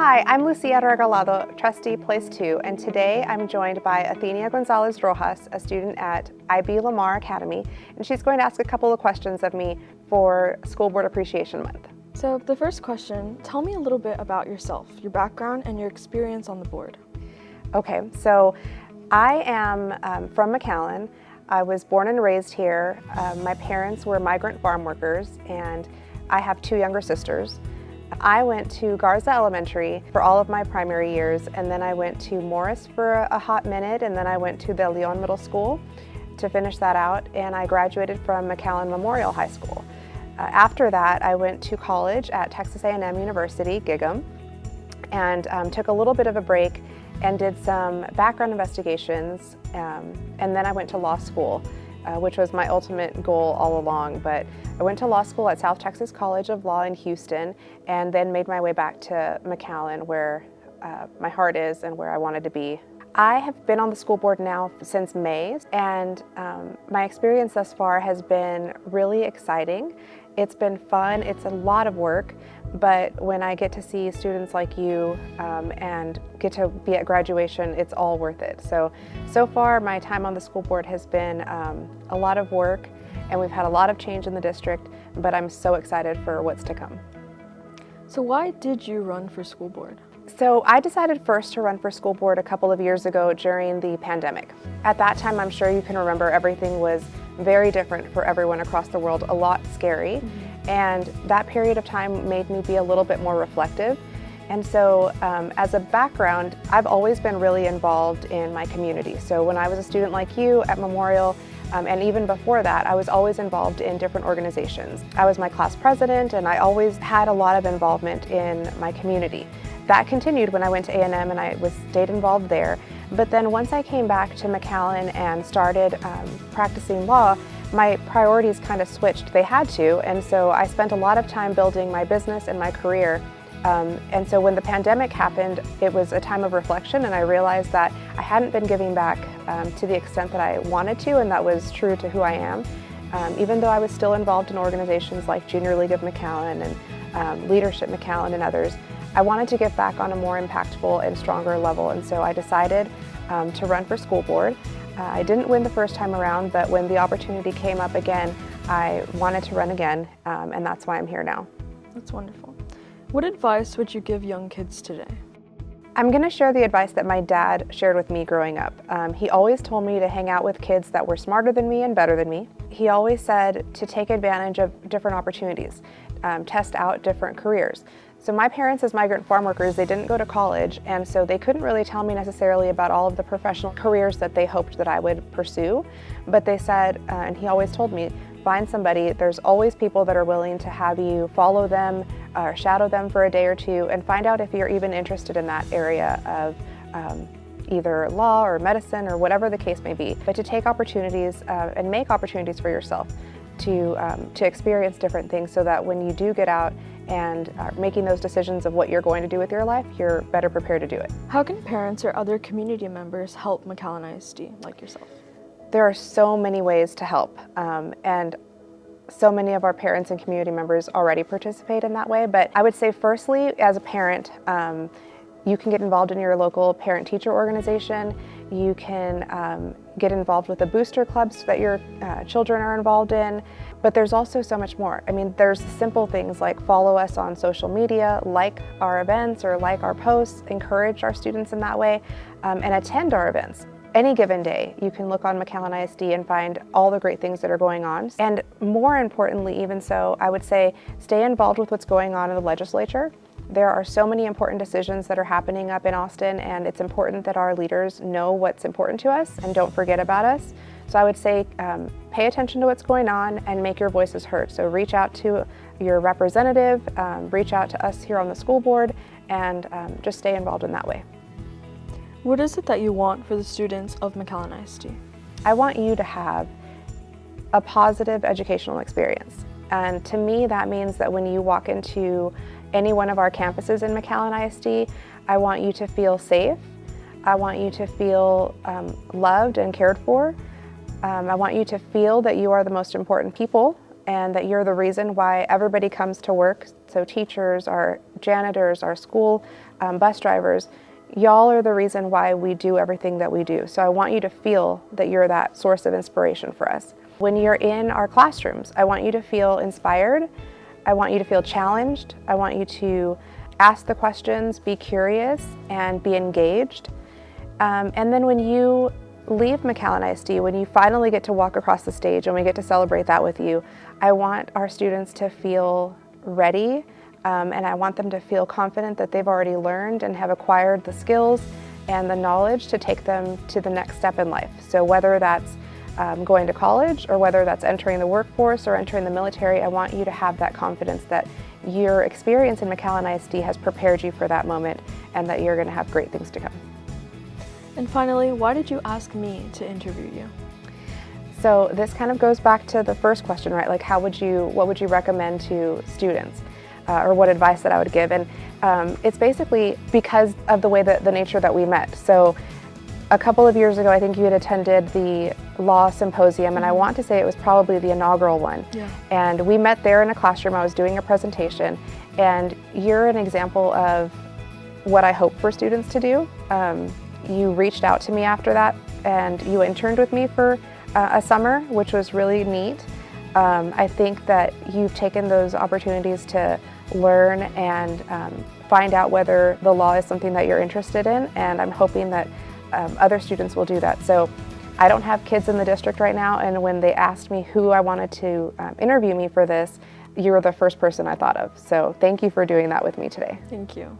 Hi, I'm Lucia Regalado, trustee Place 2, and today I'm joined by Athenia Gonzalez Rojas, a student at IB Lamar Academy, and she's going to ask a couple of questions of me for School Board Appreciation Month. So the first question, tell me a little bit about yourself, your background, and your experience on the board. Okay, so I am from McAllen. I was born and raised here. My parents were migrant farm workers, and I have two younger sisters. I went to Garza Elementary for all of my primary years, and then I went to Morris for a hot minute, and then I went to the Leon Middle School to finish that out, and I graduated from McAllen Memorial High School. After that, I went to college at Texas A&M University, Gig'em, and took a little bit of a break and did some background investigations, and then I went to law school, which was my ultimate goal all along. But I went to law school at South Texas College of Law in Houston, and then made my way back to McAllen, where my heart is and where I wanted to be. I have been on the school board now since May, and my experience thus far has been really exciting. It's been fun, it's a lot of work, but when I get to see students like you and get to be at graduation, it's all worth it. So far my time on the school board has been a lot of work, and we've had a lot of change in the district, but I'm so excited for what's to come. So why did you run for school board? So I decided first to run for school board a couple of years ago during the pandemic. At that time, I'm sure you can remember, everything was very different for everyone across the world, a lot scary. And that period of time made me be a little bit more reflective. And so as a background, I've always been really involved in my community. So when I was a student like you at Memorial, and even before that, I was always involved in different organizations. I was my class president, and I always had a lot of involvement in my community. That continued when I went to A&M, and I stayed involved there. But then once I came back to McAllen and started practicing law, my priorities kind of switched. They had to, and so I spent a lot of time building my business and my career. And so when the pandemic happened, it was a time of reflection, and I realized that I hadn't been giving back to the extent that I wanted to, and that was true to who I am. Even though I was still involved in organizations like Junior League of McAllen and Leadership McAllen and others, I wanted to give back on a more impactful and stronger level, and so I decided to run for school board. I didn't win the first time around, but when the opportunity came up again, I wanted to run again, and that's why I'm here now. That's wonderful. What advice would you give young kids today? I'm going to share the advice that my dad shared with me growing up. He always told me to hang out with kids that were smarter than me and better than me. He always said to take advantage of different opportunities, test out different careers. So my parents, as migrant farm workers, they didn't go to college, and so they couldn't really tell me necessarily about all of the professional careers that they hoped that I would pursue. But they said, and he always told me, find somebody. There's always people that are willing to have you follow them or shadow them for a day or two, and find out if you're even interested in that area of either law or medicine or whatever the case may be. But to take opportunities and make opportunities for yourself to experience different things, so that when you do get out and are making those decisions of what you're going to do with your life, you're better prepared to do it. How can parents or other community members help McAllen ISD like yourself? There are so many ways to help, and so many of our parents and community members already participate in that way. But I would say firstly, as a parent, you can get involved in your local parent-teacher organization. You can get involved with the booster clubs that your children are involved in. But there's also so much more. I mean, there's simple things like follow us on social media, like our events or like our posts, encourage our students in that way, and attend our events. Any given day, you can look on McAllen ISD and find all the great things that are going on. And more importantly, even so, I would say stay involved with what's going on in the legislature. There are so many important decisions that are happening up in Austin, and it's important that our leaders know what's important to us and don't forget about us. So I would say pay attention to what's going on and make your voices heard. So reach out to your representative, reach out to us here on the school board, and just stay involved in that way. What is it that you want for the students of McAllen ISD? I want you to have a positive educational experience. And to me, that means that when you walk into any one of our campuses in McAllen ISD, I want you to feel safe. I want you to feel loved and cared for. I want you to feel that you are the most important people and that you're the reason why everybody comes to work. So teachers, our janitors, our school bus drivers, y'all are the reason why we do everything that we do. So I want you to feel that you're that source of inspiration for us. When you're in our classrooms, I want you to feel inspired. I want you to feel challenged. I want you to ask the questions, be curious, and be engaged. And then when you leave McAllen ISD, when you finally get to walk across the stage and we get to celebrate that with you, I want our students to feel ready, and I want them to feel confident that they've already learned and have acquired the skills and the knowledge to take them to the next step in life. So whether that's going to college or whether that's entering the workforce or entering the military, I want you to have that confidence that your experience in McAllen ISD has prepared you for that moment and that you're going to have great things to come. And finally, why did you ask me to interview you? So this kind of goes back to the first question, right? Like what would you recommend to students, or what advice that I would give? And it's basically because of the way that the nature that we met. So a couple of years ago, I think you had attended the law symposium, and I want to say it was probably the inaugural one. Yeah. And we met there in a classroom. I was doing a presentation, and you're an example of what I hope for students to do. You reached out to me after that, and you interned with me for a summer, which was really neat. I think that you've taken those opportunities to learn and find out whether the law is something that you're interested in, and I'm hoping that other students will do that. So I don't have kids in the district right now, and when they asked me who I wanted to interview me for this, you were the first person I thought of. So thank you for doing that with me today. Thank you.